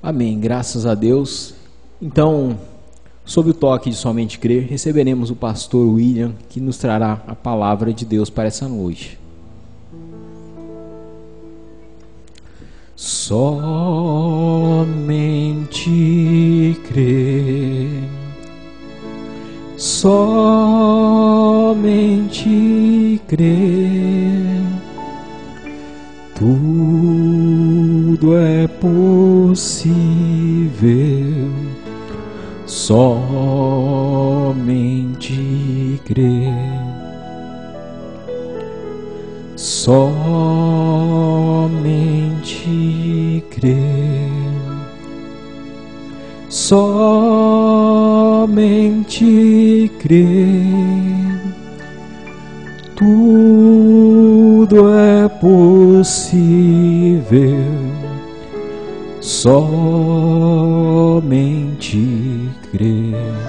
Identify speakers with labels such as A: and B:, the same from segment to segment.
A: Amém, graças a Deus. Então, sob o toque de somente crer, receberemos o pastor William, que nos trará a palavra de Deus para essa noite. Somente crer, somente crer, tudo é possível, somente crer, somente crer, somente crer, tudo é possível, somente crer.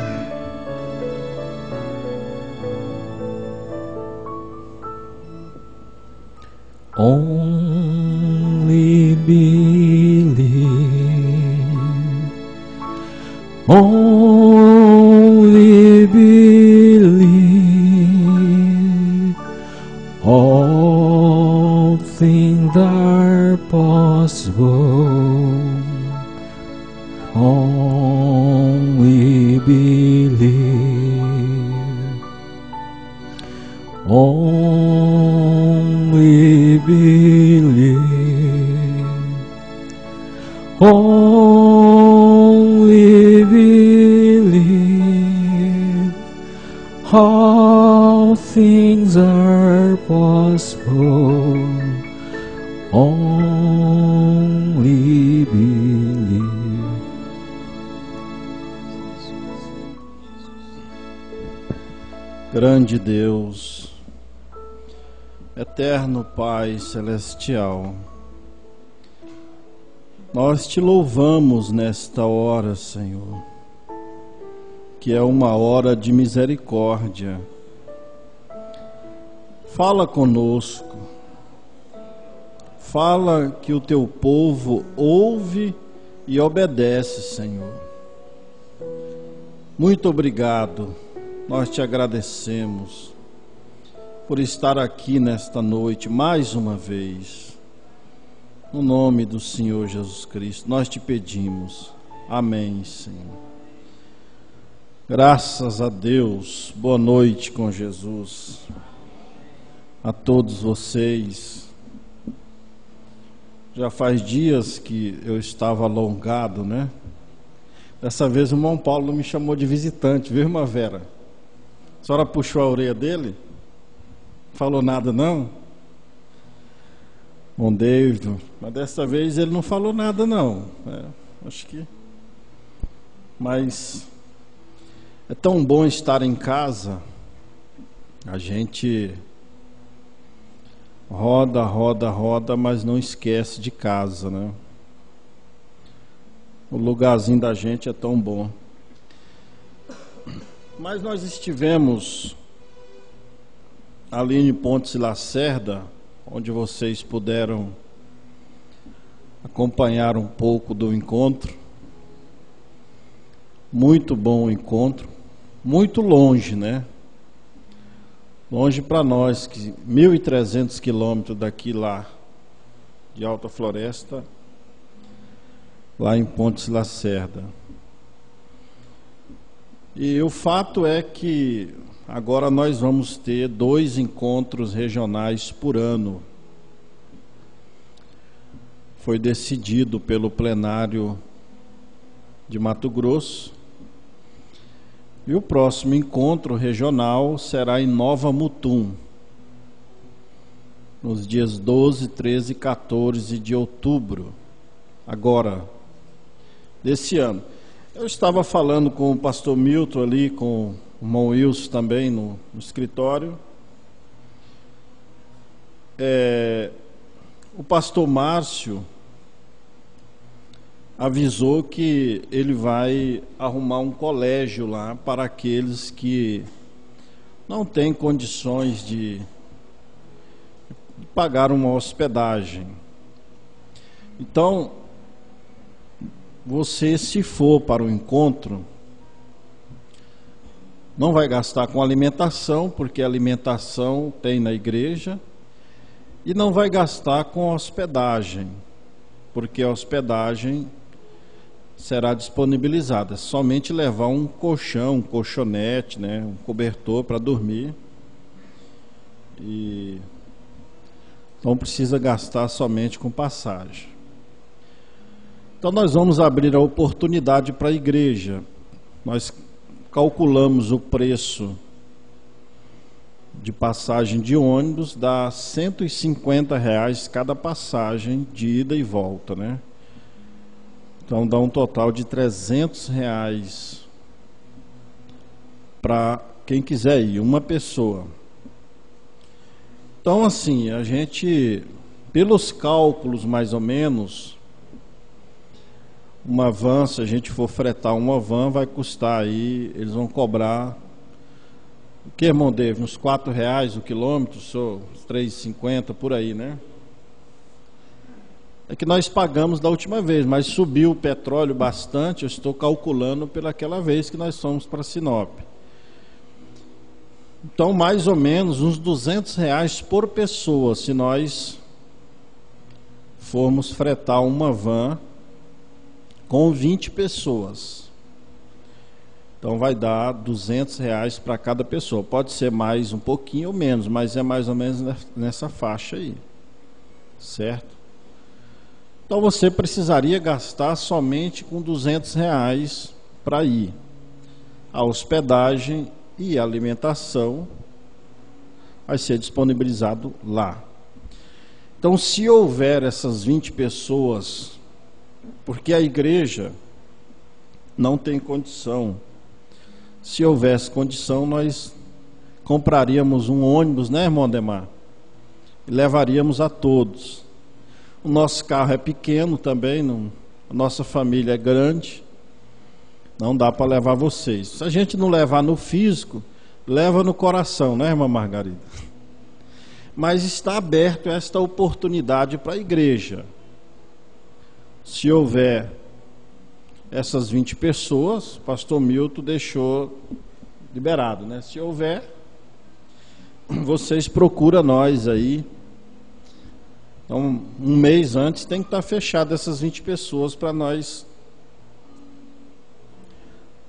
A: Only believe, only believe, all things are possible, only believe, only believe, only believe, all things are possible, only believe.
B: Grande Deus, eterno Pai Celestial, nós te louvamos nesta hora, Senhor, que é uma hora de misericórdia. Fala conosco, fala que o teu povo ouve e obedece, Senhor. Muito obrigado, nós te agradecemos por estar aqui nesta noite mais uma vez. No nome do Senhor Jesus Cristo, nós te pedimos. Amém, Senhor. Graças a Deus. Boa noite com Jesus. A todos vocês. Já faz dias que eu estava alongado, né? Dessa vez o irmão Paulo me chamou de visitante, viu, irmã Vera? A senhora puxou a orelha dele? Falou nada, não? Bom David, mas dessa vez ele não falou nada, não. Acho que... Mas é tão bom estar em casa. A gente roda, roda, roda, mas não esquece de casa, né? O lugarzinho da gente é tão bom. Mas nós estivemos ali em Pontes Lacerda, onde vocês puderam acompanhar um pouco do encontro. Muito bom o encontro, muito longe, né? Longe para nós, que 1.300 quilômetros daqui lá, de Alta Floresta, lá em Pontes Lacerda. E o fato é que agora nós vamos ter 2 encontros regionais por ano. Foi decidido pelo plenário de Mato Grosso. E o próximo encontro regional será em Nova Mutum, nos dias 12, 13 e 14 de outubro, agora, desse ano. Eu estava falando com o pastor Milton ali, com o irmão Wilson também no escritório. O pastor Márcio avisou que ele vai arrumar um colégio lá para aqueles que não têm condições de pagar uma hospedagem. Então, você, se for para o encontro, não vai gastar com alimentação, porque alimentação tem na igreja, e não vai gastar com hospedagem, porque a hospedagem será disponibilizada. Somente levar um colchão, um colchonete, né, um cobertor para dormir. E não precisa gastar somente com passagem. Então nós vamos abrir a oportunidade para a igreja. Nós calculamos o preço de passagem de ônibus, dá R$ 150 cada passagem de ida e volta, né? Então dá um total de R$ 300 para quem quiser ir, uma pessoa. Então assim, a gente, pelos cálculos mais ou menos, uma van, se a gente for fretar uma van, vai custar aí, eles vão cobrar, o que, irmão David? Uns R$ 4 o quilômetro, R$ 3,50 por aí, né? É que nós pagamos da última vez, mas subiu o petróleo bastante, eu estou calculando pelaquela vez que nós fomos para Sinop. Então, mais ou menos uns R$ 200 por pessoa, se nós formos fretar uma van com 20 pessoas. Então vai dar R$ 200 para cada pessoa. Pode ser mais um pouquinho ou menos, mas é mais ou menos nessa faixa aí, certo? Então você precisaria gastar somente com R$ 200 para ir. A hospedagem e a alimentação vai ser disponibilizado lá. Então, se houver essas 20 pessoas, porque a igreja não tem condição. Se houvesse condição, nós compraríamos um ônibus, né, irmão Ademar? E levaríamos a todos. O nosso carro é pequeno também, a nossa família é grande, não dá para levar vocês. Se a gente não levar no físico, leva no coração, né, irmã Margarida? Mas está aberto esta oportunidade para a igreja. Se houver essas 20 pessoas, o pastor Milton deixou liberado, né? Se houver, vocês procuram nós aí. Então, um mês antes tem que estar fechado essas 20 pessoas para nós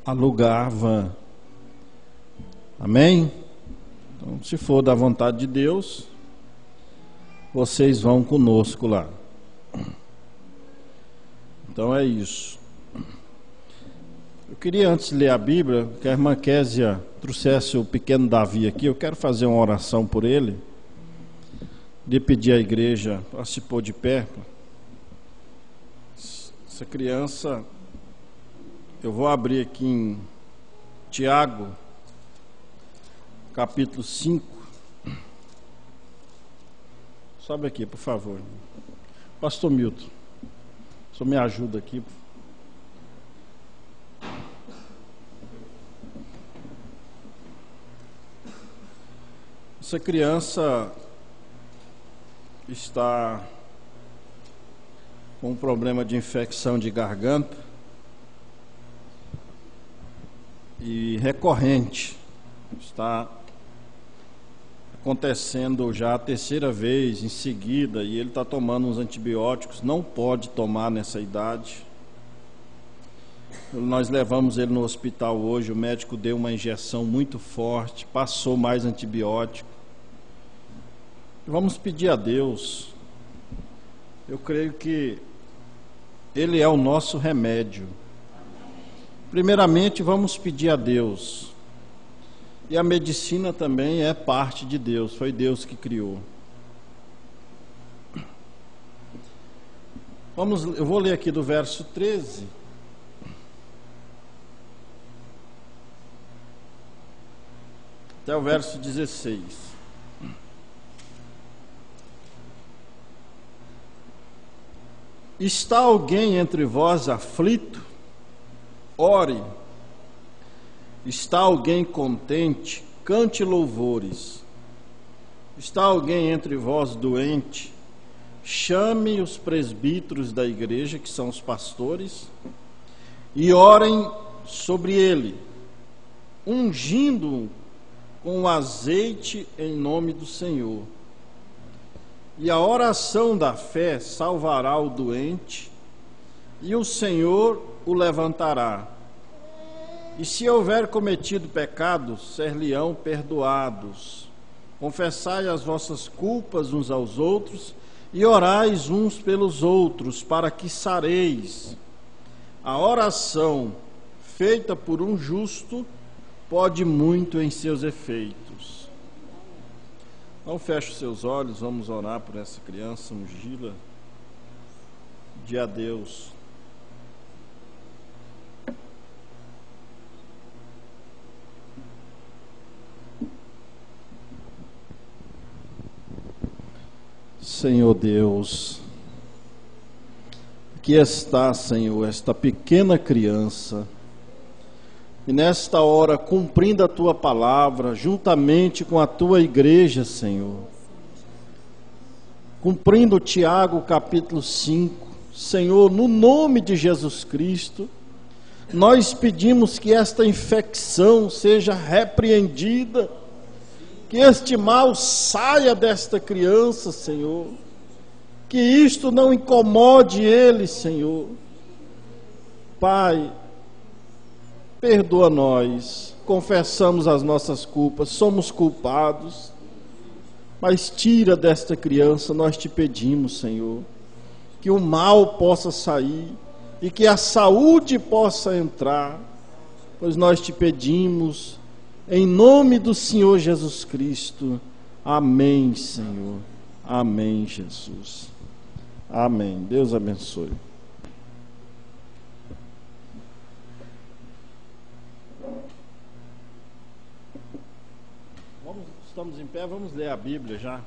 B: alugar a van. Amém? Então, se for da vontade de Deus, vocês vão conosco lá. Então é isso. Eu queria, antes de ler a Bíblia, que a irmã Késia trouxesse o pequeno Davi aqui. Eu quero fazer uma oração por ele, de pedir à igreja para se pôr de pé. Essa criança, eu vou abrir aqui em Tiago, capítulo 5. Sobe aqui, por favor. Pastor Milton, o senhor me ajuda aqui. Essa criança está com um problema de infecção de garganta e recorrente. Está acontecendo já a terceira vez em seguida, e ele está tomando uns antibióticos. Não pode tomar nessa idade. Nós levamos ele no hospital hoje, o médico deu uma injeção muito forte, passou mais antibiótico. Vamos pedir a Deus. Eu creio que Ele é o nosso remédio. Primeiramente, vamos pedir a Deus. E a medicina também é parte de Deus, foi Deus que criou. Eu vou ler aqui do verso 13. Até o verso 16. Está alguém entre vós aflito? Ore. Está alguém contente? Cante louvores. Está alguém entre vós doente? Chame os presbíteros da igreja, que são os pastores, e orem sobre ele, ungindo-o com o azeite em nome do Senhor. E a oração da fé salvará o doente, e o Senhor o levantará. E se houver cometido pecados, ser-lhe-ão perdoados. Confessai as vossas culpas uns aos outros, e orais uns pelos outros, para que sareis. A oração feita por um justo pode muito em seus efeitos. Então feche os seus olhos, vamos orar por essa criança, ungí-la de a Deus. Senhor Deus, aqui está, Senhor, esta pequena criança, e nesta hora, cumprindo a Tua palavra, juntamente com a Tua igreja, Senhor, cumprindo Tiago capítulo 5, Senhor, no nome de Jesus Cristo, nós pedimos que esta infecção seja repreendida, que este mal saia desta criança, Senhor, que isto não incomode ele, Senhor. Pai, perdoa nós, confessamos as nossas culpas, somos culpados, mas tira desta criança, nós te pedimos, Senhor, que o mal possa sair e que a saúde possa entrar, pois nós te pedimos, em nome do Senhor Jesus Cristo. Amém, Senhor. Amém, Jesus. Amém. Deus abençoe. Estamos em pé, vamos ler a Bíblia já.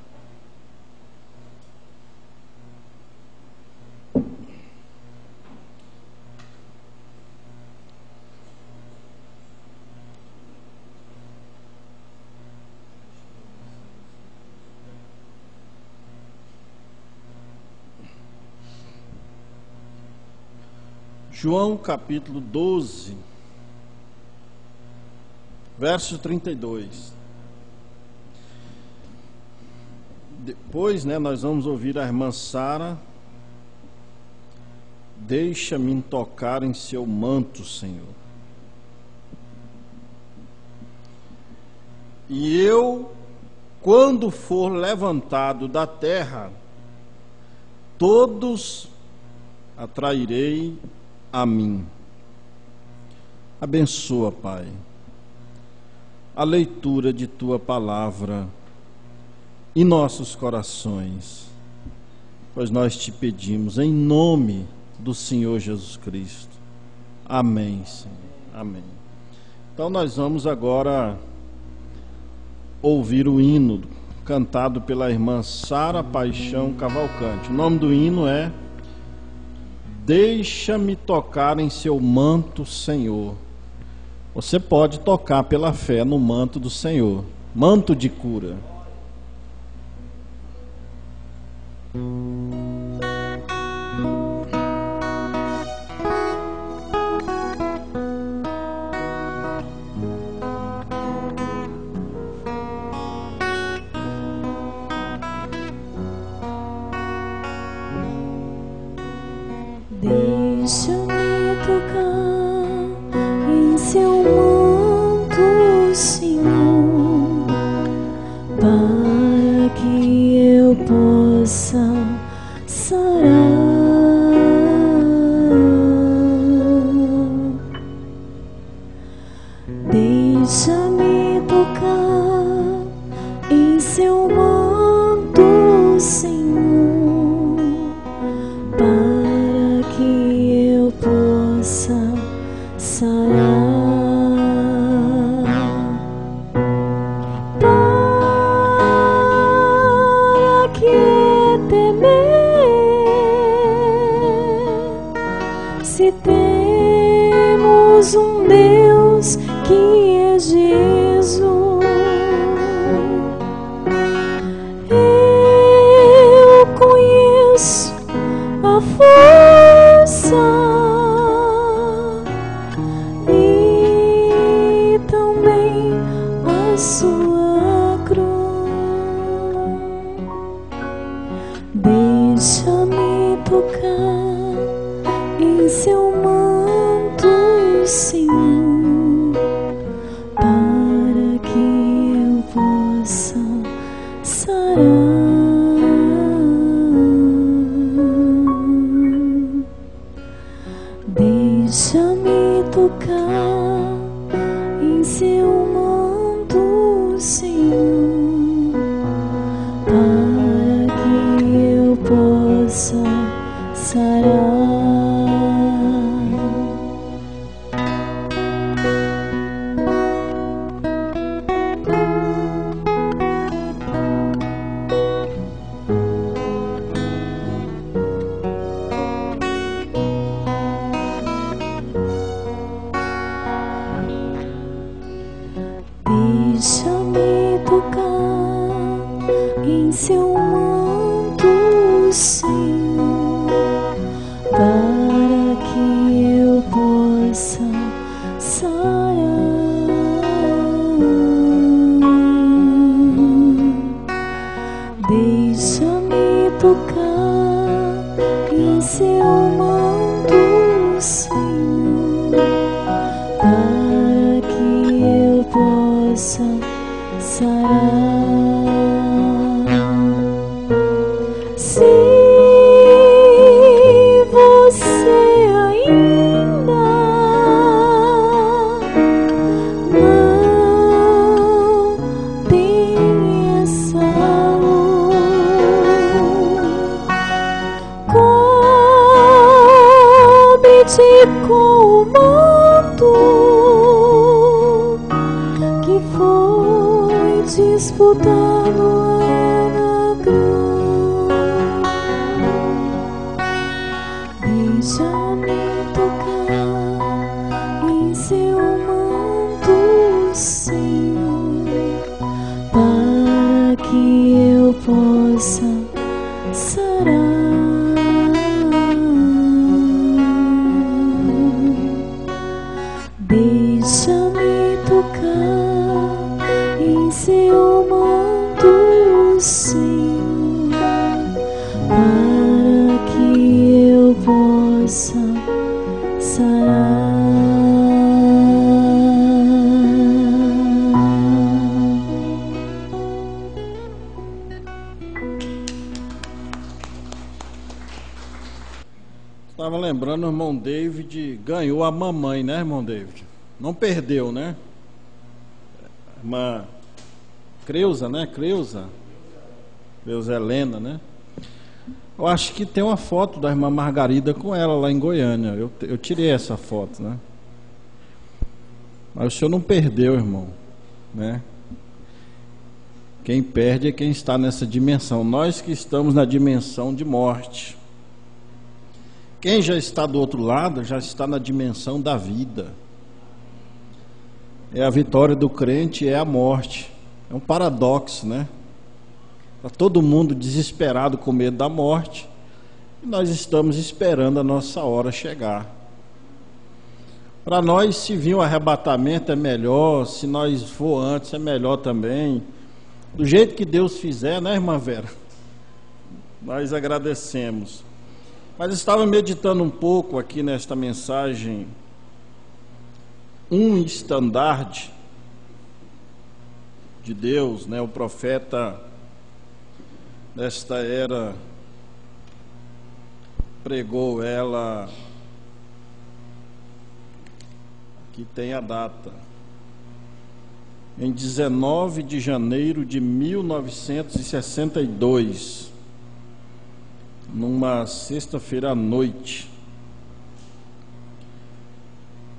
B: João capítulo 12, verso 32. Depois, nós vamos ouvir a irmã Sara. Deixa-me tocar em seu manto, Senhor. E eu, quando for levantado da terra, todos atrairei a mim. Abençoa, Pai, a leitura de Tua palavra em nossos corações, pois nós te pedimos em nome do Senhor Jesus Cristo. Amém, Senhor. Amém. Então nós vamos agora ouvir o hino cantado pela irmã Sara Paixão Cavalcante. O nome do hino é Deixa-me tocar em seu manto, Senhor. Você pode tocar pela fé no manto do Senhor, manto de cura.
C: Deixa-me tocar em seu manto, Senhor, para que eu possa sarar. Deixa-me tocar em seu manto, Senhor, para que eu possa sarar. Para que temer, se temos um Deus que é Jesus? Eu conheço a força seu manto, Senhor, para que eu possa sarar. Deixa-me tocar em seu manto, Senhor, para que eu possa sarar. Deixa-me tocar em seu manto, Senhor, para que eu possa sarar. Deixa-me tocar em seu manto, Senhor, para que eu possa sarar. Se você ainda não tem essa luz, cobre-te com o manto que foi disputado lá na cruz. Deixa-me tocar em seu manto, Senhor, para que eu possa sarar. Deixa-me tocar em seu manto, Senhor, para que eu possa sarar.
B: Estava lembrando, o irmão David ganhou a mamãe, né, irmão David? Não perdeu, né? Irmã Creuza, né? Creuza Helena, né? Eu acho que tem uma foto da irmã Margarida com ela lá em Goiânia. Eu tirei essa foto, né? Mas o senhor não perdeu, irmão, né? Quem perde é quem está nessa dimensão. Nós que estamos na dimensão de morte. Quem já está do outro lado já está na dimensão da vida. É a vitória do crente, é a morte. É um paradoxo, né? Está todo mundo desesperado com medo da morte, e nós estamos esperando a nossa hora chegar. Para nós, se vir um arrebatamento é melhor, se nós for antes é melhor também. Do jeito que Deus fizer, né, irmã Vera? Nós agradecemos. Mas estava meditando um pouco aqui nesta mensagem, um estandarte de Deus, né? O profeta desta era pregou ela, aqui tem a data, em 19 de janeiro de 1962, numa sexta-feira à noite.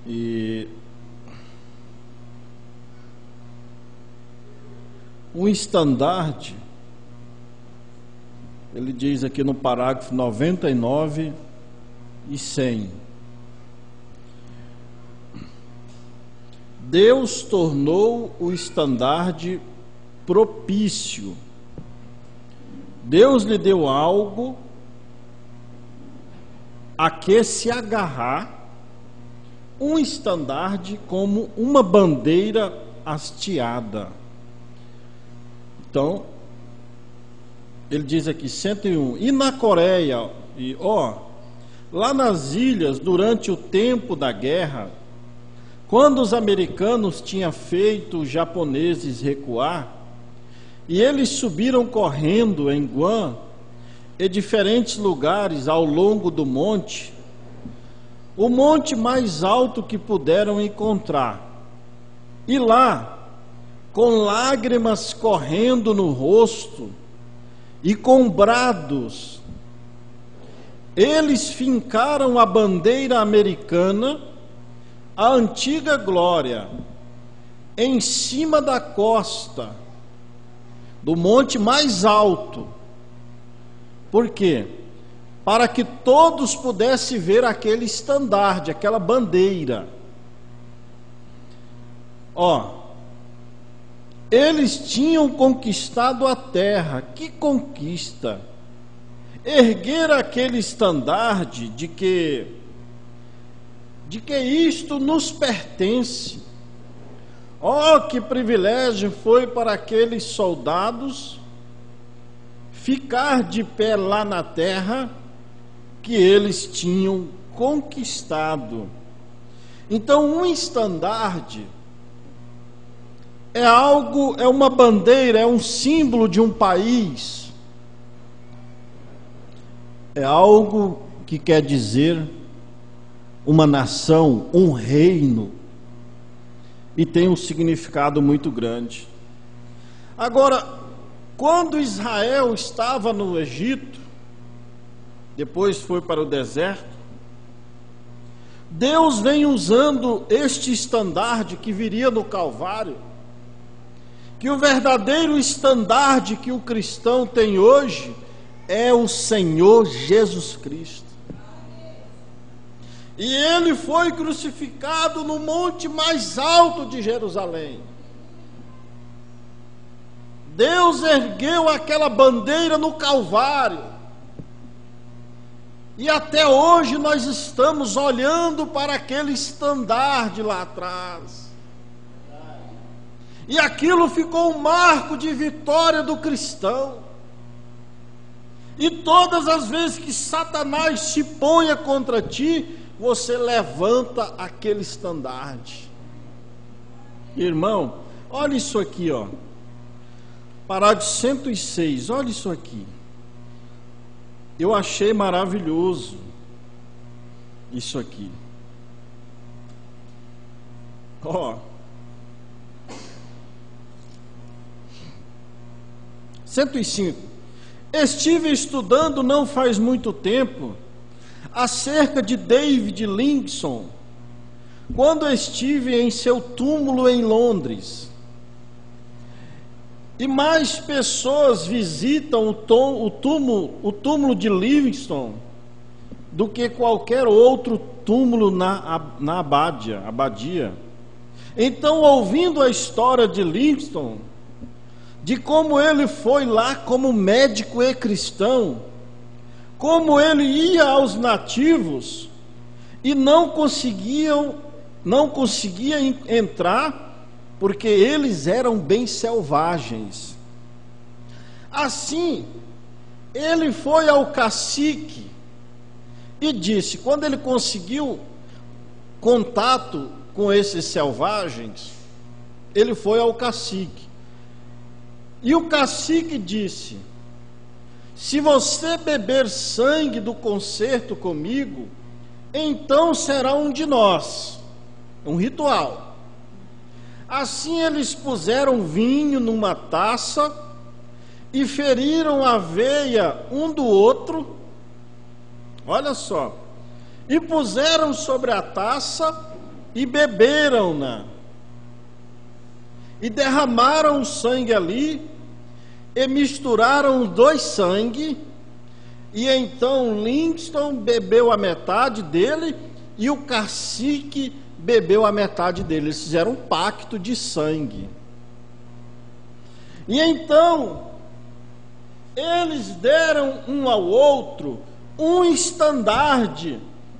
B: E um estandarte, ele diz aqui no parágrafo 99 e 100: Deus tornou o estandarte propício. Deus lhe deu algo a que se agarrar, um estandarte como uma bandeira hasteada. Então, ele diz aqui 101, e na Coreia, lá nas ilhas, durante o tempo da guerra, quando os americanos tinham feito os japoneses recuar, e eles subiram correndo em Guam, em diferentes lugares ao longo do monte, o monte mais alto que puderam encontrar. E lá, com lágrimas correndo no rosto e com brados, eles fincaram a bandeira americana, a antiga glória, em cima da costa do monte mais alto. Por quê? Para que todos pudessem ver aquele estandarte, aquela bandeira. Eles tinham conquistado a terra. Que conquista! Erguer aquele estandarte de que isto nos pertence. Que privilégio foi para aqueles soldados ficar de pé lá na terra que eles tinham conquistado. Então, um estandarte é uma bandeira, é um símbolo de um país, é algo que quer dizer uma nação, um reino, e tem um significado muito grande. Agora, quando Israel estava no Egito, depois foi para o deserto, Deus vem usando este estandarte que viria no Calvário, que o verdadeiro estandarte que o cristão tem hoje é o Senhor Jesus Cristo. E ele foi crucificado no monte mais alto de Jerusalém. Deus ergueu aquela bandeira no Calvário. E até hoje nós estamos olhando para aquele estandarte lá atrás. E aquilo ficou um marco de vitória do cristão. E todas as vezes que Satanás se ponha contra ti, você levanta aquele estandarte. Irmão, olha isso aqui, Parágrafo 106, olha isso aqui. Eu achei maravilhoso isso aqui. 105. Estive estudando não faz muito tempo acerca de David Livingstone, quando estive em seu túmulo em Londres. E mais pessoas visitam o túmulo de Livingstone do que qualquer outro túmulo na abadia. Então, ouvindo a história de Livingstone, de como ele foi lá como médico e cristão, como ele ia aos nativos e não conseguia entrar, porque eles eram bem selvagens. Assim, ele foi ao cacique e disse, quando ele conseguiu contato com esses selvagens, ele foi ao cacique. E o cacique disse, se você beber sangue do concerto comigo, então será um de nós. Um ritual. Assim eles puseram vinho numa taça e feriram a veia um do outro. Olha só. E puseram sobre a taça e beberam-na. E derramaram o sangue ali e misturaram os dois sangue. E então Livingstone bebeu a metade dele e o cacique bebeu a metade dele. Eles fizeram um pacto de sangue. E então eles deram um ao outro um estandarte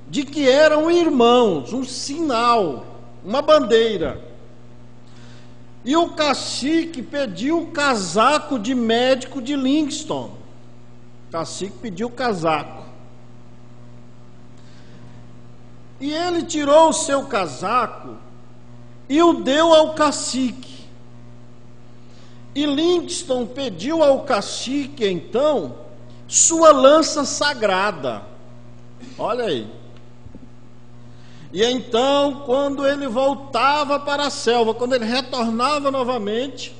B: de que eram irmãos, um sinal, uma bandeira. E o cacique pediu o casaco de médico de Livingstone. O cacique pediu o casaco. E ele tirou o seu casaco e o deu ao cacique. E Livingstone pediu ao cacique, então, sua lança sagrada. Olha aí. E então, quando ele voltava para a selva, quando ele retornava novamente,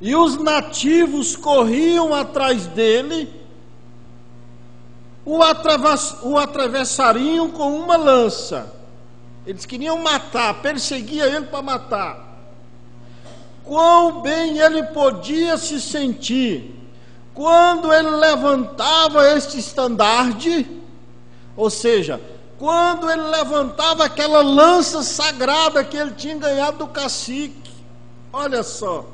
B: e os nativos corriam atrás dele, o atravessariam com uma lança. Eles queriam matar, perseguia ele para matar. Quão bem ele podia se sentir quando ele levantava este estandarte, ou seja, quando ele levantava aquela lança sagrada que ele tinha ganhado do cacique. Olha só,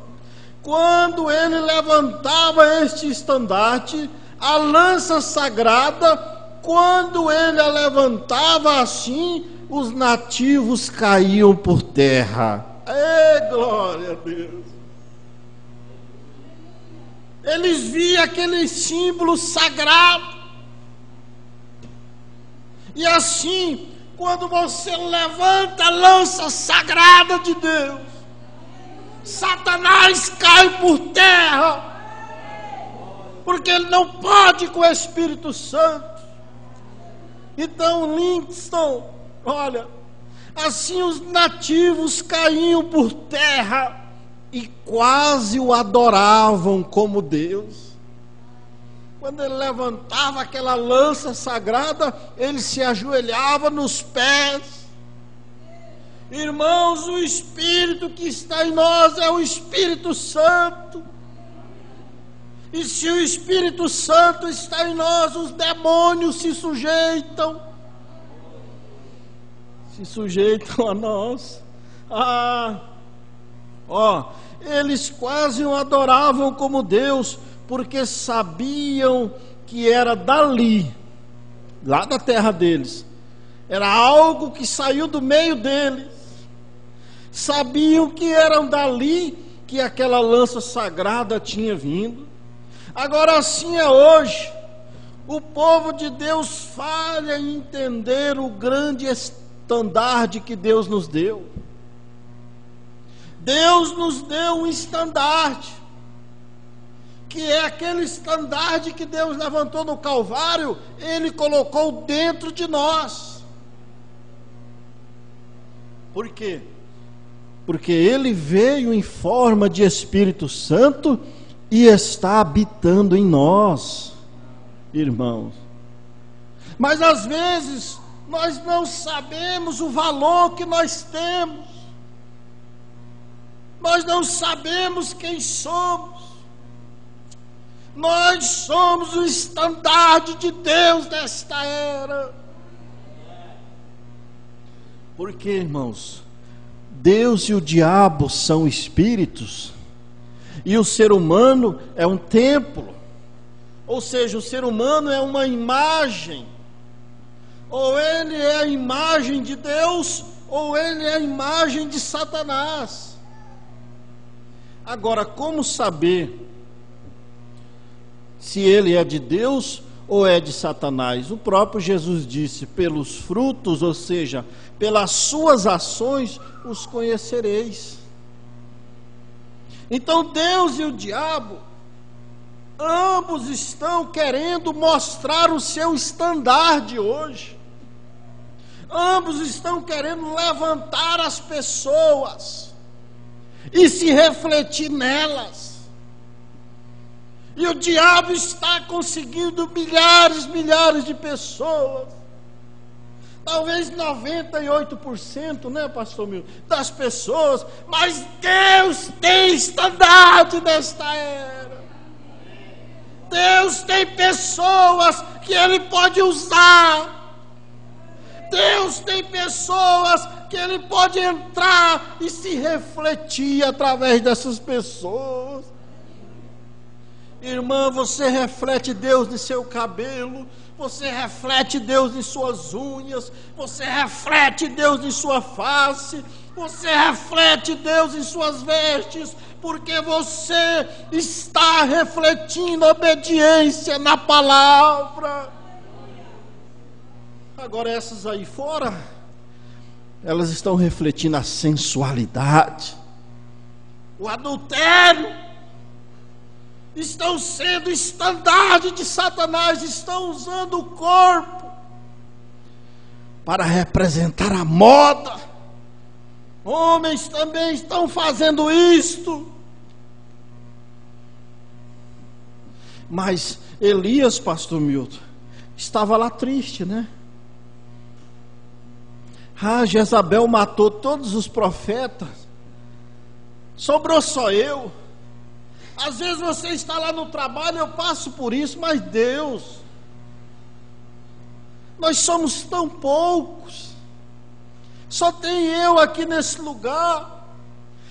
B: quando ele levantava este estandarte, a lança sagrada, quando ele a levantava assim, os nativos caíam por terra. Ei, glória a Deus! Eles viam aquele símbolo sagrado. E assim, quando você levanta a lança sagrada de Deus, Satanás cai por terra, porque ele não pode com o Espírito Santo. Então Livingstone, olha, assim os nativos caíam por terra e quase o adoravam como Deus. Quando ele levantava aquela lança sagrada, ele se ajoelhava nos pés. Irmãos, o Espírito que está em nós é o Espírito Santo. E se o Espírito Santo está em nós, os demônios se sujeitam a nós. Eles quase o adoravam como Deus, porque sabiam que era dali, lá da terra deles, era algo que saiu do meio deles. Sabiam que eram dali que aquela lança sagrada tinha vindo. Agora assim é hoje. O povo de Deus falha em entender o grande estandarte que Deus nos deu. Deus nos deu um estandarte, que é aquele estandarte que Deus levantou no Calvário, Ele colocou dentro de nós. Por quê? Porque Ele veio em forma de Espírito Santo e está habitando em nós, irmãos. Mas às vezes nós não sabemos o valor que nós temos, nós não sabemos quem somos. Nós somos o estandarte de Deus nesta era. Porque, irmãos, Deus e o diabo são espíritos, e o ser humano é um templo. Ou seja, o ser humano é uma imagem. Ou ele é a imagem de Deus, ou ele é a imagem de Satanás. Agora, como saber se ele é de Deus ou é de Satanás? O próprio Jesus disse: pelos frutos, ou seja, pelas suas ações, os conhecereis. Então Deus e o diabo, ambos estão querendo mostrar o seu estandarte hoje. Ambos estão querendo levantar as pessoas e se refletir nelas. E o diabo está conseguindo milhares de pessoas, talvez 98%, né, pastor Milton, das pessoas, mas Deus tem estandarte nesta era. Deus tem pessoas que Ele pode usar. Deus tem pessoas que Ele pode entrar e se refletir através dessas pessoas. Irmã, você reflete Deus em seu cabelo, você reflete Deus em suas unhas, você reflete Deus em sua face, você reflete Deus em suas vestes, porque você está refletindo obediência na palavra. Agora essas aí fora, elas estão refletindo a sensualidade, o adultério, estão sendo estandarte de Satanás, estão usando o corpo para representar a moda. Homens também estão fazendo isto. Mas Elias, pastor Milton, estava lá triste, né? Jezabel matou todos os profetas, sobrou só eu. Às vezes você está lá no trabalho, eu passo por isso, mas Deus, nós somos tão poucos, só tem eu aqui nesse lugar,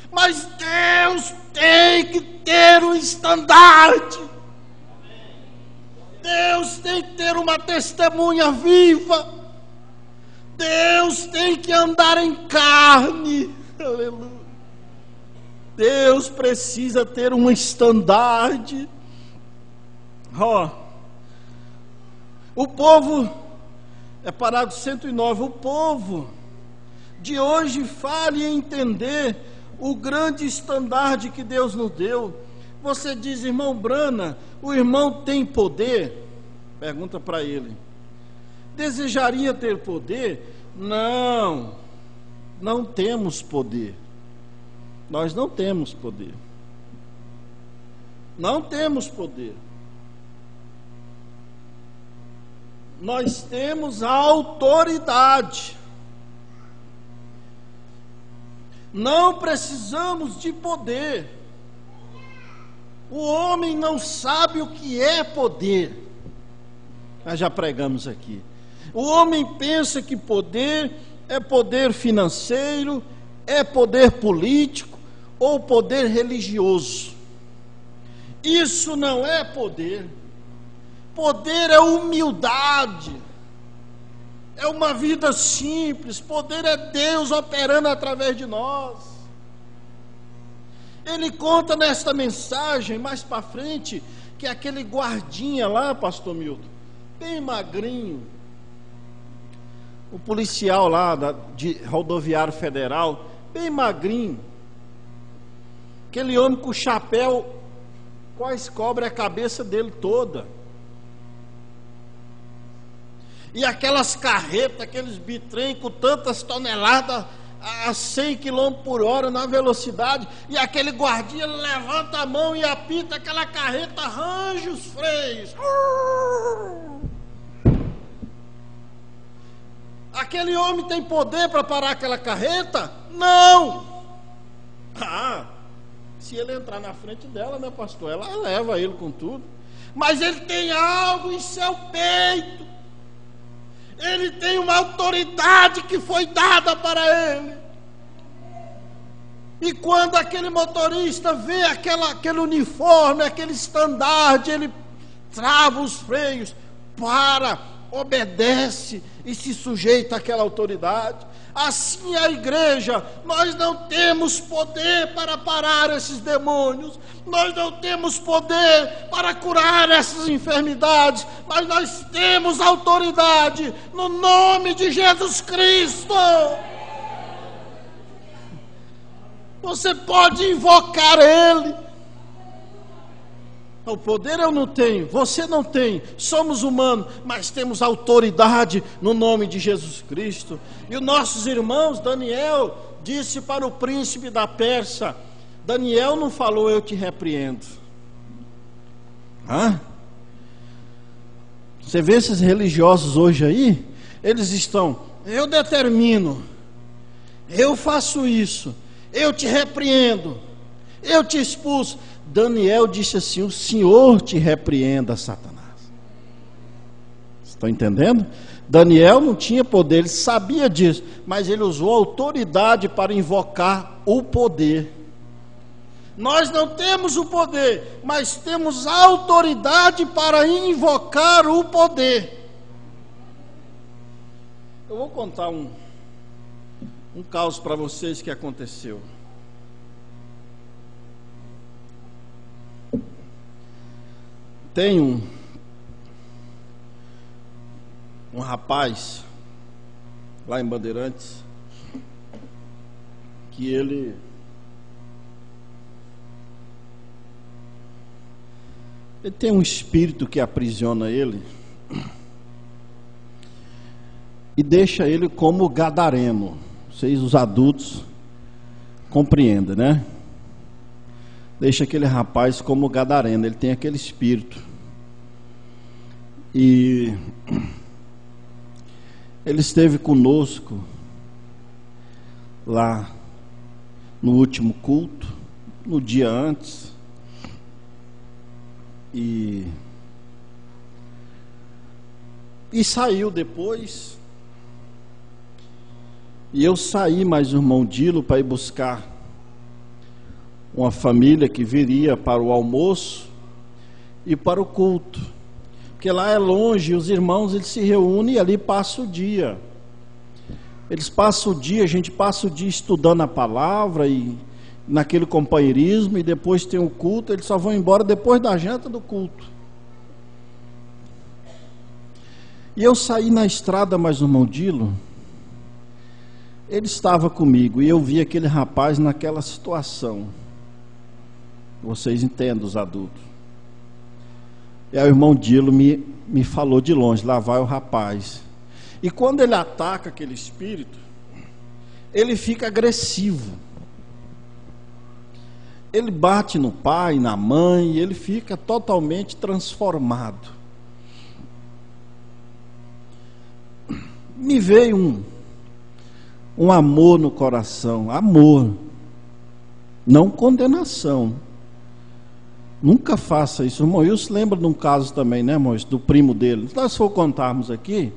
B: mas Deus tem que ter um estandarte, Deus tem que ter uma testemunha viva, Deus tem que andar em carne, aleluia. Deus precisa ter um estandarte. O povo, parágrafo 109, o povo de hoje fale em entender o grande estandarte que Deus nos deu. Você diz, irmão Brana, o irmão tem poder? Pergunta para ele. Desejaria ter poder? Não, não temos poder. Nós não temos poder. Não temos poder. Nós temos a autoridade. Não precisamos de poder. O homem não sabe o que é poder. Nós já pregamos aqui. O homem pensa que poder é poder financeiro, é poder político ou poder religioso. Isso não é poder. Poder é humildade, é uma vida simples. Poder é Deus operando através de nós. Ele conta nesta mensagem mais para frente que aquele guardinha lá, pastor Milton, bem magrinho, o policial lá de rodoviário federal, bem magrinho, aquele homem com o chapéu quase cobre a cabeça dele toda, e aquelas carretas, aqueles bitrem com tantas toneladas a 100 km por hora na velocidade, e aquele guardinha levanta a mão e apita aquela carreta, arranja os freios. Aquele homem tem poder para parar aquela carreta? Não. Se ele entrar na frente dela, né, pastor, ela leva ele com tudo. Mas ele tem algo em seu peito. Ele tem uma autoridade que foi dada para ele. E quando aquele motorista vê aquele uniforme, aquele estandarte, ele trava os freios, para, obedece e se sujeita àquela autoridade. Assim é a igreja. Nós não temos poder para parar esses demônios, nós não temos poder para curar essas enfermidades, mas nós temos autoridade no nome de Jesus Cristo. Você pode invocar Ele. O poder eu não tenho, você não tem, somos humanos, mas temos autoridade no nome de Jesus Cristo. E os nossos irmãos, Daniel disse para o príncipe da Pérsia, Daniel não falou eu te repreendo. Você vê esses religiosos hoje aí, eles estão, eu determino, eu faço isso, eu te repreendo, eu te expulso. Daniel disse assim, o Senhor te repreenda, Satanás. Estão entendendo? Daniel não tinha poder, ele sabia disso, mas ele usou a autoridade para invocar o poder. Nós não temos o poder, mas temos a autoridade para invocar o poder. Eu vou contar um caso para vocês que aconteceu. Tem um rapaz lá em Bandeirantes, que ele tem um espírito que aprisiona ele e deixa ele como gadareno. Vocês, os adultos, compreendem, né? Deixa aquele rapaz como gadareno, ele tem aquele espírito. E ele esteve conosco lá no último culto, no dia antes, e saiu depois. E eu saí mais o irmão Dilo para ir buscar uma família que viria para o almoço e para o culto, porque lá é longe, os irmãos eles se reúnem e ali passa o dia. Eles passam o dia, a gente passa o dia estudando a palavra e naquele companheirismo, e depois tem o culto, eles só vão embora depois da janta do culto. E eu saí na estrada, mais o irmão Dilo, ele estava comigo, e eu vi aquele rapaz naquela situação. Vocês entendem, os adultos. E aí o irmão Dilo me falou de longe, lá vai o rapaz. E quando ele ataca aquele espírito, ele fica agressivo. Ele bate no pai, na mãe, e ele fica totalmente transformado. Me veio um amor no coração, amor, não condenação. Nunca faça isso. O irmão Wilson lembra de um caso também, né, irmão, do primo dele. Se nós for contarmos aqui,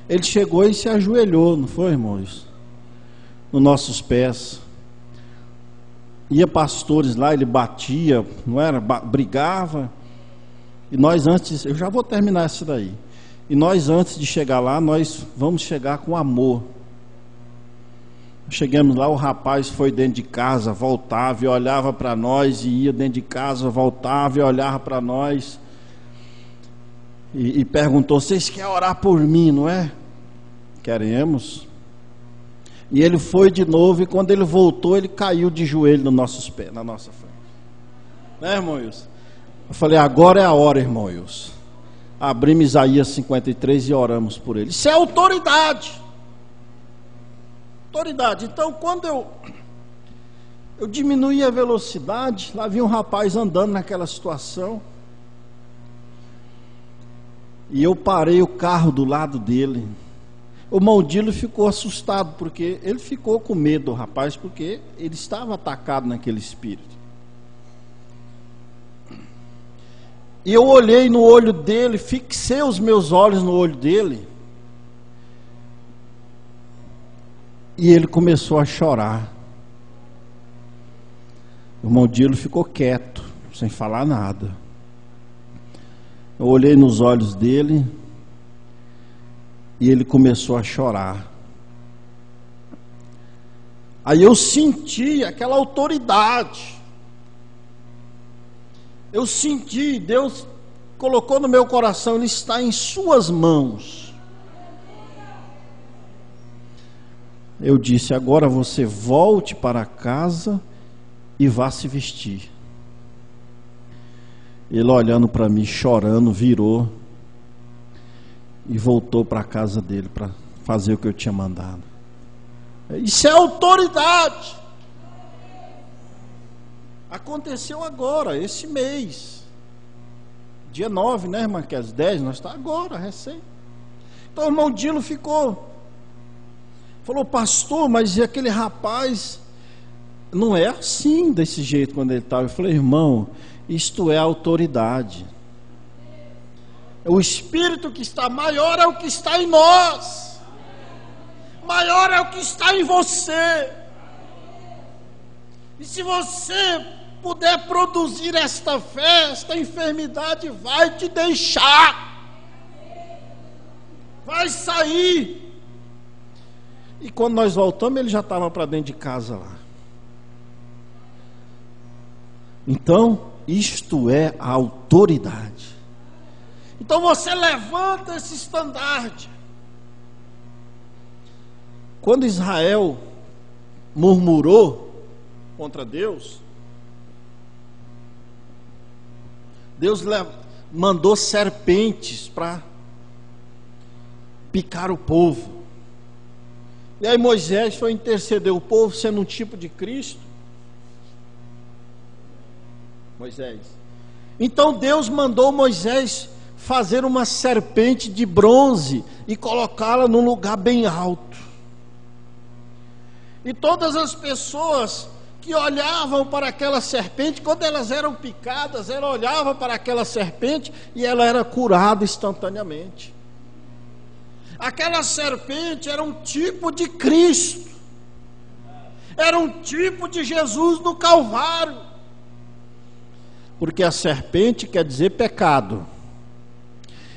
B: ele chegou e se ajoelhou, não foi, irmão Wilson? Nos nossos pés. Ia pastores lá, ele batia, não era? Brigava. E nós antes, eu já vou terminar isso daí. E nós antes de chegar lá, nós vamos chegar com amor. Chegamos lá, o rapaz foi dentro de casa, voltava e olhava para nós, e ia dentro de casa, voltava e olhava para nós, e perguntou: vocês querem orar por mim, não é? Queremos. E ele foi de novo, e quando ele voltou, ele caiu de joelho nos nossos pés, na nossa frente, né, irmão Wilson? Eu falei: agora é a hora, irmão Wilson. Abrimos Isaías 53 e oramos por ele. Isso é autoridade. Autoridade. Então, quando eu diminuí a velocidade, lá vinha um rapaz andando naquela situação, e eu parei o carro do lado dele. O irmão Dilo ficou assustado, porque ele ficou com medo do rapaz, porque ele estava atacado naquele espírito. E eu olhei no olho dele, fixei os meus olhos no olho dele, e ele começou a chorar. O irmão Dilo ficou quieto, sem falar nada. Eu olhei nos olhos dele e ele começou a chorar. Aí eu senti aquela autoridade. Eu senti, Deus colocou no meu coração, ele está em suas mãos. Eu disse: agora você volte para casa e vá se vestir. Ele, olhando para mim, chorando, virou e voltou para a casa dele para fazer o que eu tinha mandado. Isso é autoridade. Aconteceu agora, esse mês, dia 9, né, irmã? Que é às 10, nós estamos agora, recém. Então o irmão Dilo falou: pastor, mas e aquele rapaz? Não é assim, desse jeito, quando ele estava. Eu falei: irmão, isto é autoridade. O Espírito que está maior é o que está em nós, maior é o que está em você. E se você puder produzir esta fé, esta enfermidade vai te deixar, vai sair. E quando nós voltamos, ele já estava para dentro de casa lá. Então, isto é a autoridade. Então você levanta esse estandarte. quando Israel murmurou contra Deus, Deus mandou serpentes para picar o povo. E aí Moisés foi interceder, o povo sendo um tipo de Cristo. Moisés. Então Deus mandou Moisés fazer uma serpente de bronze e colocá-la num lugar bem alto. E todas as pessoas que olhavam para aquela serpente, quando elas eram picadas, ela olhava para aquela serpente e ela era curada instantaneamente. Aquela serpente era um tipo de Cristo, era um tipo de Jesus no Calvário, porque a serpente quer dizer pecado,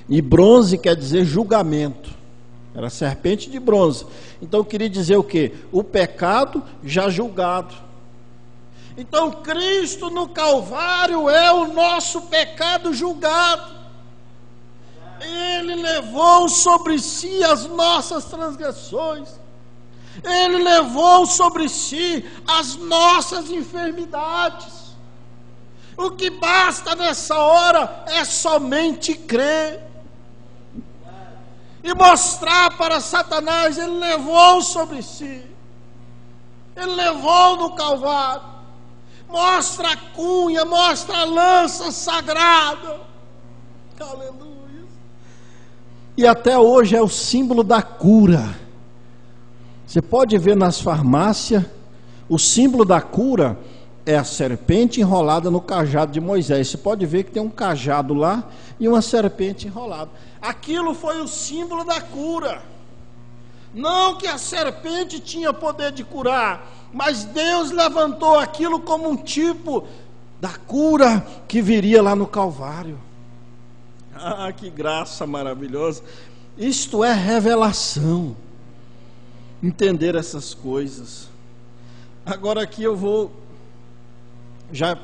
B: e bronze quer dizer julgamento. Era serpente de bronze. Então queria dizer o quê? O pecado já julgado. Então Cristo no Calvário é o nosso pecado julgado. Ele levou sobre si as nossas transgressões. Ele levou sobre si as nossas enfermidades. O que basta nessa hora é somente crer e mostrar para Satanás. Ele levou sobre si, ele levou no Calvário. Mostra a cunha, mostra a lança sagrada. Aleluia. E até hoje é o símbolo da cura. Você pode ver nas farmácias, o símbolo da cura é a serpente enrolada no cajado de Moisés. Você pode ver que tem um cajado lá e uma serpente enrolada. Aquilo foi o símbolo da cura. Não que a serpente tinha poder de curar, mas Deus levantou aquilo como um tipo da cura que viria lá no Calvário. Ah, que graça maravilhosa! Isto é revelação. Entender essas coisas. Agora aqui eu vou já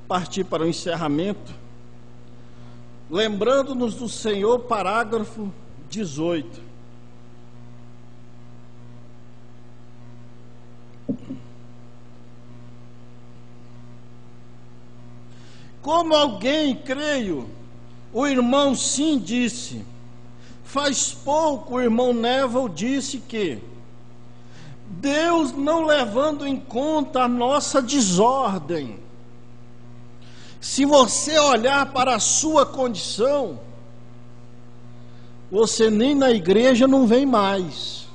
B: partir para o encerramento, lembrando-nos do Senhor, parágrafo 18. Como alguém, creio, o irmão Sim disse, faz pouco o irmão Neville disse que Deus não levando em conta a nossa desordem. Se você olhar para a sua condição, você nem na igreja não vem mais.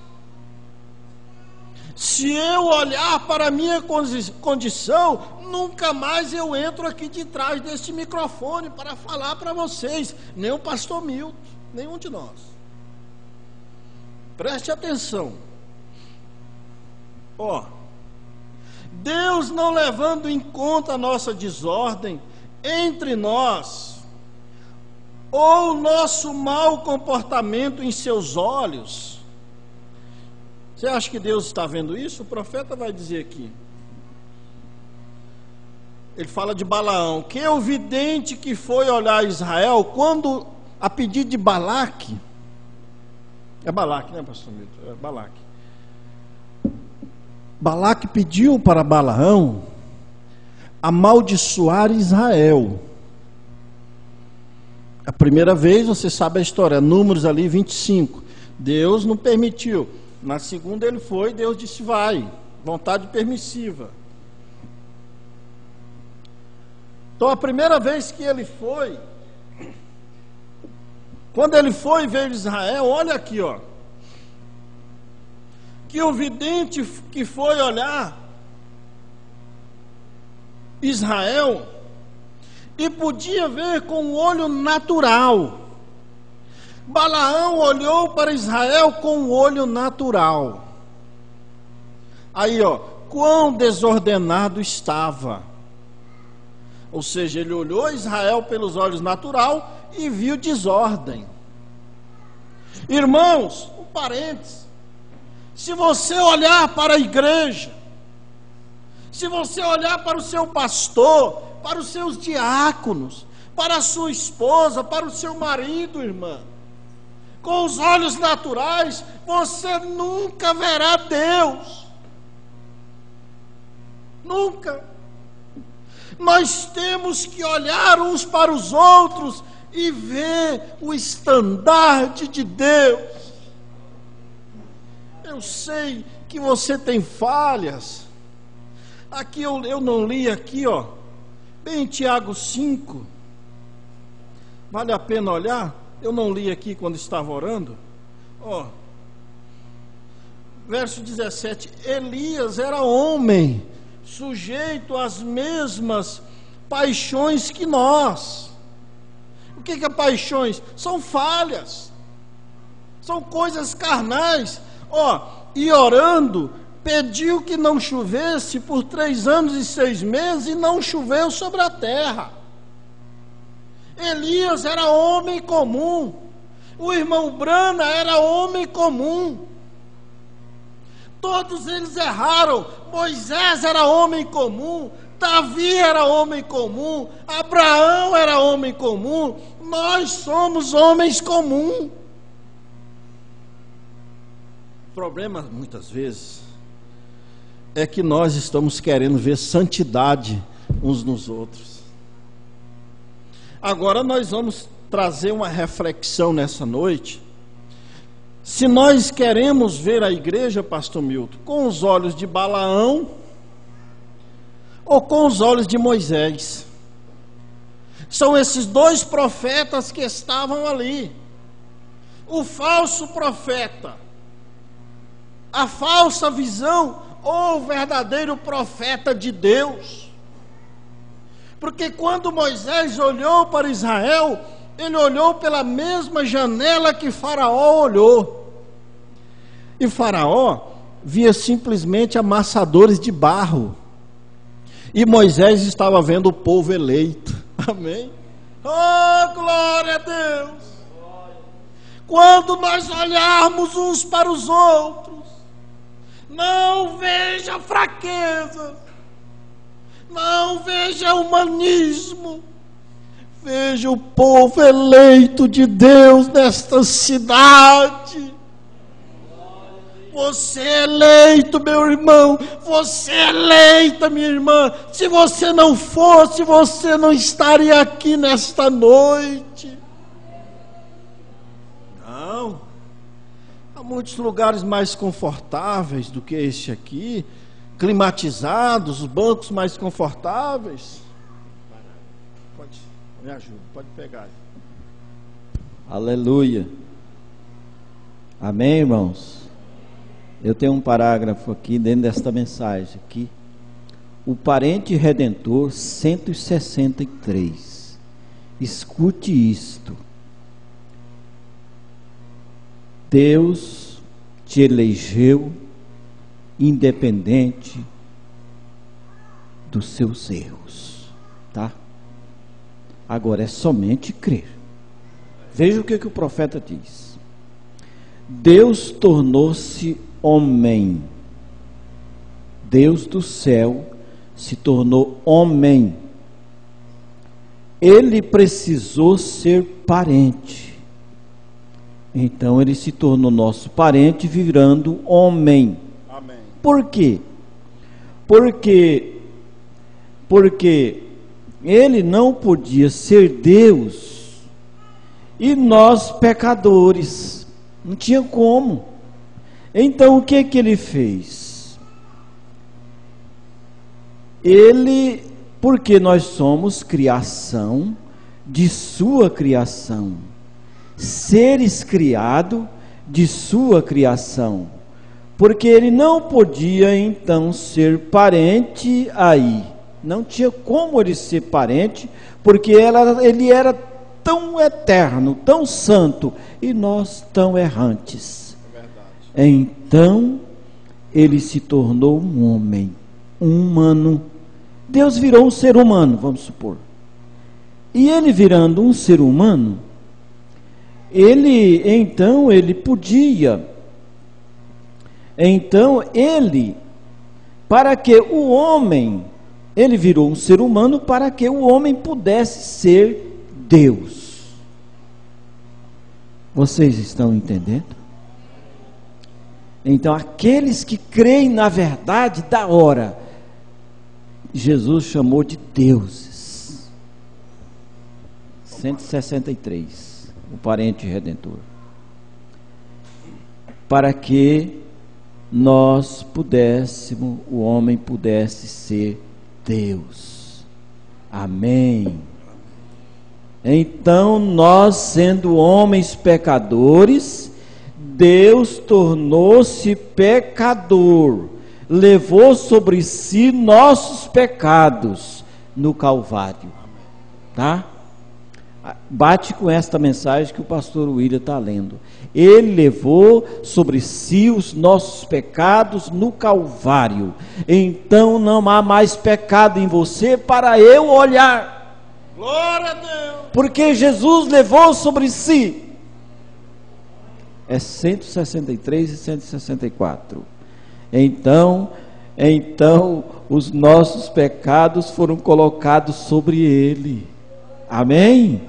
B: Se eu olhar para a minha condição, nunca mais eu entro aqui de trás deste microfone para falar para vocês, nem o pastor Milton, nenhum de nós. Preste atenção. Deus não levando em conta a nossa desordem entre nós, ou nosso mau comportamento em seus olhos. Você acha que Deus está vendo isso? O profeta vai dizer aqui. Ele fala de Balaão, que é o vidente que foi olhar Israel, quando a pedido de Balaque, é Balaque, né, pastor Milton? É Balaque. Balaque pediu para Balaão amaldiçoar Israel. A primeira vez, você sabe a história, Números ali 25. Deus não permitiu. Na segunda ele foi, Deus disse vai. Vontade permissiva. Então a primeira vez que ele foi, quando ele foi ver Israel, olha aqui, que o vidente que foi olhar Israel e podia ver com o olho natural. Balaão olhou para Israel com o olho natural. Aí, quão desordenado estava. Ou seja, ele olhou Israel pelos olhos natural e viu desordem. Irmãos, um parênteses. Se você olhar para a igreja, se você olhar para o seu pastor, para os seus diáconos, para a sua esposa, para o seu marido, irmã, Com os olhos naturais, você nunca verá Deus. Nunca. Nós temos que olhar uns para os outros e ver o estandarte de Deus. Eu sei que você tem falhas. Aqui eu não li aqui, ó, bem Tiago 5. Vale a pena olhar? Eu não li aqui quando estava orando. Ó, verso 17: Elias era homem, sujeito às mesmas paixões que nós. O que é paixões? São falhas, são coisas carnais. Ó, e orando, pediu que não chovesse por 3 anos e 6 meses, e não choveu sobre a terra. Elias era homem comum, o irmão Brana era homem comum, todos eles erraram. Moisés era homem comum, Davi era homem comum, Abraão era homem comum, nós somos homens comuns. O problema, muitas vezes, é que nós estamos querendo ver santidade uns nos outros. Agora nós vamos trazer uma reflexão nessa noite. Se nós queremos ver a igreja, pastor Milton, com os olhos de Balaão ou com os olhos de Moisés. São esses 2 profetas que estavam ali. O falso profeta, a falsa visão, ou o verdadeiro profeta de Deus. Porque quando Moisés olhou para Israel, ele olhou pela mesma janela que Faraó olhou. E Faraó via simplesmente amassadores de barro. E Moisés estava vendo o povo eleito. Amém? Oh, glória a Deus! Quando nós olharmos uns para os outros, não veja fraqueza, não veja humanismo, veja o povo eleito de Deus nesta cidade. Você é eleito, meu irmão, você é eleita, minha irmã. Se você não fosse, você não estaria aqui nesta noite. Não. Há muitos lugares mais confortáveis do que este aqui, climatizados, os bancos mais confortáveis. Pode, me ajuda, pode pegar.
D: Aleluia. Amém, irmãos? Eu tenho um parágrafo aqui dentro desta mensagem aqui. O parente redentor 163. Escute isto. Deus te elegeu independente dos seus erros, tá? Agora é somente crer. Veja o que o profeta diz. Deus tornou-se homem. Deus do céu se tornou homem. Ele precisou ser parente. Então ele se tornou nosso parente, virando homem.
B: Amém.
D: Por quê? Porque ele não podia ser Deus e nós pecadores. Não tinha como. Então o que ele fez? Ele, porque nós somos criação de sua criação, seres criados de sua criação, porque ele não podia então ser parente aí, não tinha como ele ser parente, porque ele era tão eterno, tão santo, e nós tão errantes. Então ele se tornou um homem, um humano. Deus virou um ser humano, vamos supor. E ele virando um ser humano, ele podia. Então ele, para que o homem, ele virou um ser humano para que o homem pudesse ser Deus. Vocês estão entendendo? Então, aqueles que creem na verdade da hora, Jesus chamou de deuses. 163, o parente redentor. Para que nós pudéssemos, o homem pudesse ser Deus. Amém. Então, nós sendo homens pecadores, Deus tornou-se pecador, levou sobre si nossos pecados no Calvário, tá? Bate com esta mensagem que o pastor William está lendo. Ele levou sobre si os nossos pecados no Calvário. Então não há mais pecado em você para eu olhar.
B: Glória a Deus!
D: Porque Jesus levou sobre si. É 163 e 164. Então os nossos pecados foram colocados sobre ele. Amém?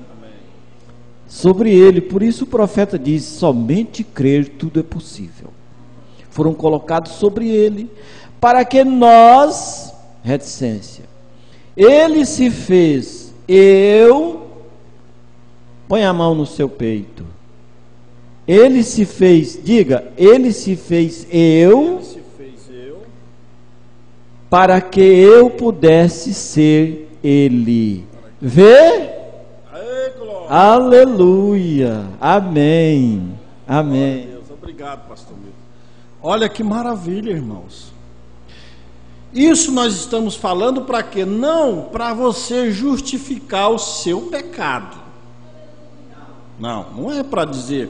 D: Sobre ele. Por isso o profeta diz: somente crer tudo é possível. Foram colocados sobre ele, para que nós, reticência, ele se fez põe a mão no seu peito, ele se fez, diga, ele se fez eu, para que eu pudesse ser ele. Vê? Aleluia, amém, amém.
B: Deus, obrigado, pastor Milton. Olha que maravilha, irmãos. Isso nós estamos falando para quê? Não para você justificar o seu pecado. Não é para dizer: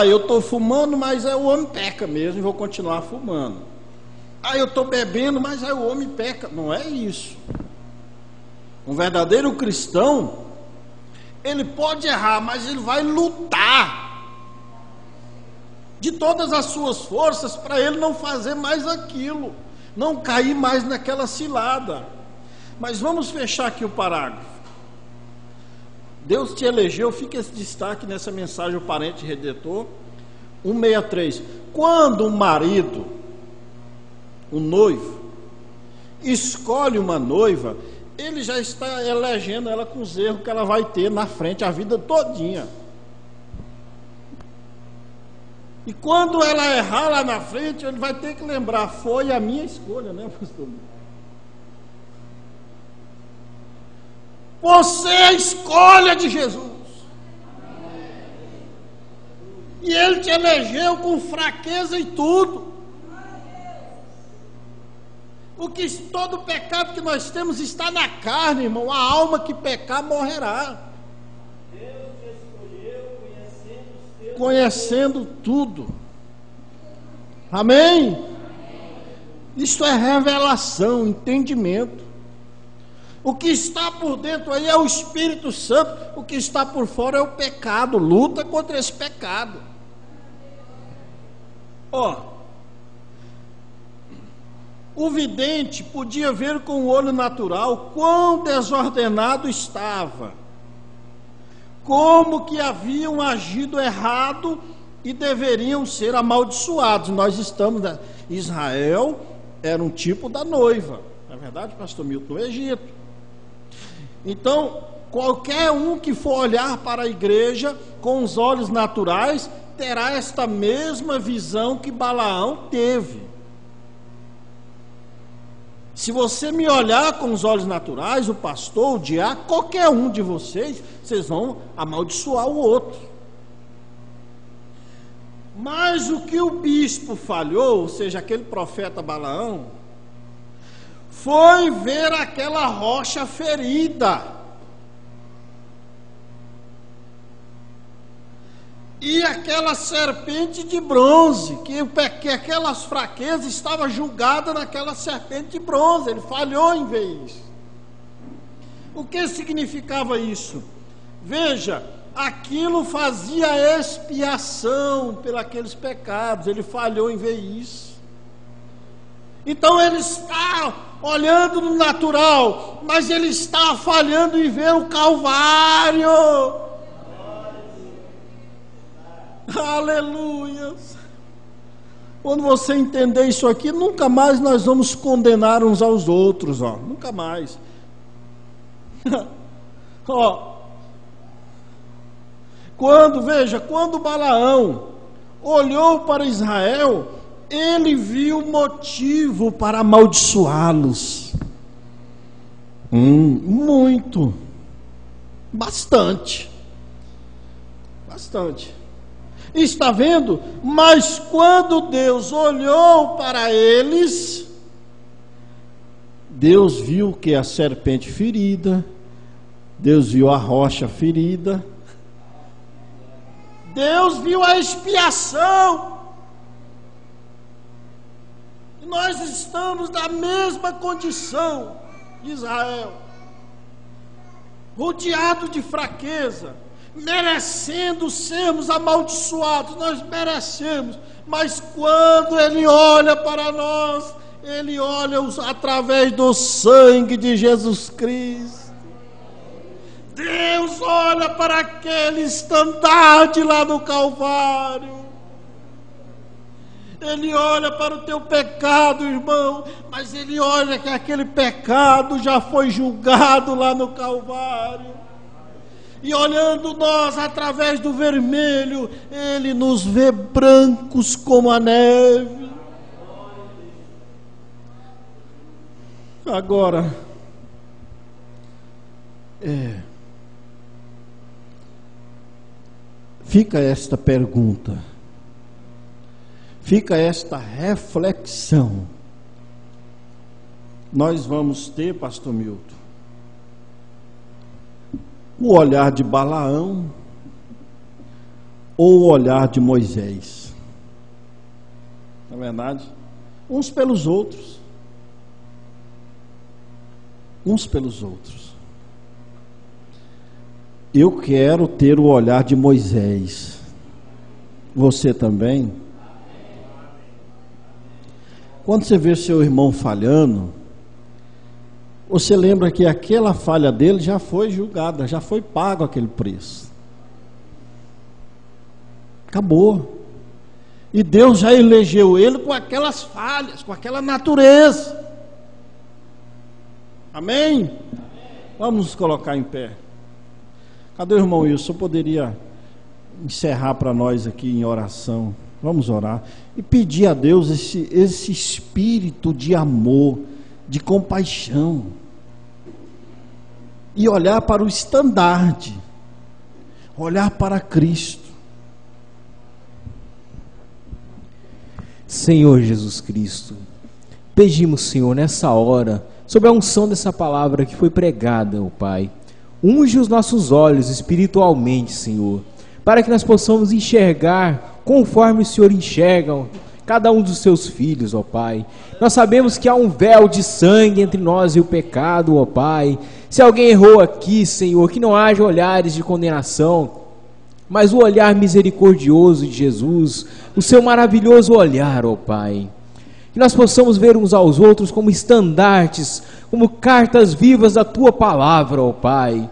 B: eu estou fumando, mas o homem peca mesmo e vou continuar fumando. Eu estou bebendo, mas o homem peca. Não é isso. Um verdadeiro cristão, ele pode errar, mas ele vai lutar de todas as suas forças para ele não fazer mais aquilo, não cair mais naquela cilada. Mas vamos fechar aqui o parágrafo. Deus te elegeu, fica esse destaque nessa mensagem, o parente redentor, 163. Quando um marido, um noivo, escolhe uma noiva, ele já está elegendo ela com os erros que ela vai ter na frente a vida todinha. E quando ela errar lá na frente, ele vai ter que lembrar: foi a minha escolha, né, pastor? Você é a escolha de Jesus. E ele te elegeu com fraqueza e tudo. Todo pecado que nós temos está na carne, irmão. A alma que pecar morrerá. Deus te escolheu conhecendo tudo. Amém? Isto é revelação, entendimento. O que está por dentro aí é o Espírito Santo. O que está por fora é o pecado. Luta contra esse pecado. O vidente podia ver com o olho natural quão desordenado estava, como que haviam agido errado e deveriam ser amaldiçoados. Nós estamos, Israel era um tipo da noiva, não é verdade, pastor Milton, no Egito. Então, qualquer um que for olhar para a igreja com os olhos naturais, terá esta mesma visão que Balaão teve. Se você me olhar com os olhos naturais, o pastor, o diácono, qualquer um de vocês vão amaldiçoar o outro. Mas o que o bispo falhou, ou seja, aquele profeta Balaão, foi ver aquela rocha ferida. E aquela serpente de bronze, que aquelas fraquezas estavam julgadas naquela serpente de bronze. Ele falhou em ver isso. O que significava isso? Veja, aquilo fazia expiação pelos aqueles pecados. Ele falhou em ver isso. Então ele está olhando no natural, mas ele está falhando em ver o Calvário. Aleluia! Quando você entender isso aqui, nunca mais nós vamos condenar uns aos outros, ó. Nunca mais. Ó. Quando Balaão olhou para Israel, ele viu motivo para amaldiçoá-los. Muito. Bastante. Está vendo? Mas quando Deus olhou para eles, Deus viu que a serpente ferida, Deus viu a rocha ferida, Deus viu a expiação. E nós estamos na mesma condição de Israel, rodeado de fraqueza, merecendo sermos amaldiçoados. Nós merecemos, mas quando Ele olha para nós, Ele olha através do sangue de Jesus Cristo. Deus olha para aquele estandarte lá no Calvário. Ele olha para o teu pecado, irmão, mas Ele olha que aquele pecado já foi julgado lá no Calvário. E olhando nós através do vermelho, Ele nos vê brancos como a neve. Agora, fica esta pergunta, fica esta reflexão. Nós vamos ter, pastor Milton, o olhar de Balaão ou o olhar de Moisés? Na verdade, uns pelos outros. Eu quero ter o olhar de Moisés. Você também? Quando você vê seu irmão falhando, você lembra que aquela falha dele já foi julgada, já foi pago aquele preço. Acabou. E Deus já elegeu ele com aquelas falhas, com aquela natureza. Amém? Vamos nos colocar em pé. Cadê o irmão Wilson? Eu poderia encerrar para nós aqui em oração. Vamos orar e pedir a Deus esse espírito de amor, de compaixão, e olhar para o estandarte, olhar para Cristo.
A: Senhor Jesus Cristo, pedimos, Senhor, nessa hora, sob a unção dessa palavra que foi pregada, ó Pai, unge os nossos olhos espiritualmente, Senhor, para que nós possamos enxergar conforme o Senhor enxerga cada um dos seus filhos, ó Pai. Nós sabemos que há um véu de sangue entre nós e o pecado, ó Pai. Se alguém errou aqui, Senhor, que não haja olhares de condenação, mas o olhar misericordioso de Jesus, o seu maravilhoso olhar, ó Pai. Que nós possamos ver uns aos outros como estandartes, como cartas vivas da Tua palavra, ó Pai.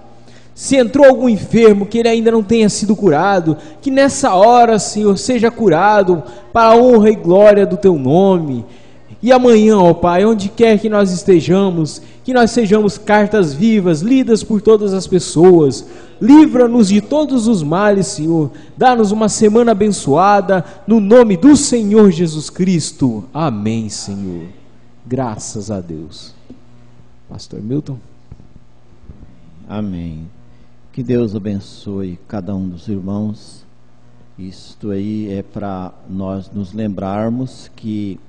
A: Se entrou algum enfermo que ele ainda não tenha sido curado, que nessa hora, Senhor, seja curado para a honra e glória do Teu nome. E amanhã, ó Pai, onde quer que nós estejamos, que nós sejamos cartas vivas, lidas por todas as pessoas. Livra-nos de todos os males, Senhor. Dá-nos uma semana abençoada, no nome do Senhor Jesus Cristo. Amém, Senhor. Graças a Deus. Pastor Milton.
D: Amém. Que Deus abençoe cada um dos irmãos. Isto aí é para nós nos lembrarmos que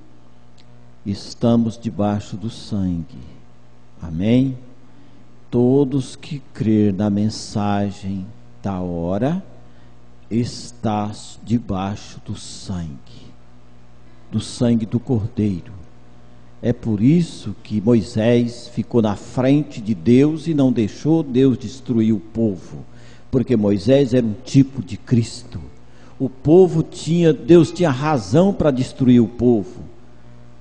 D: estamos debaixo do sangue. Amém? Todos que crer na mensagem da hora está debaixo do sangue do Cordeiro. É por isso que Moisés ficou na frente de Deus e não deixou Deus destruir o povo, porque Moisés era um tipo de Cristo. O povo Deus tinha razão para destruir o povo,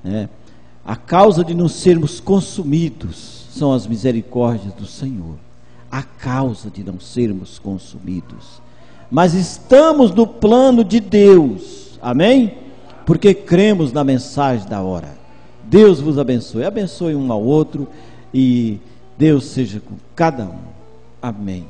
D: né? A causa de não sermos consumidos são as misericórdias do Senhor. A causa de não sermos consumidos. mas estamos no plano de Deus, amém? Porque cremos na mensagem da hora. Deus vos abençoe, abençoe um ao outro, e Deus seja com cada um, amém.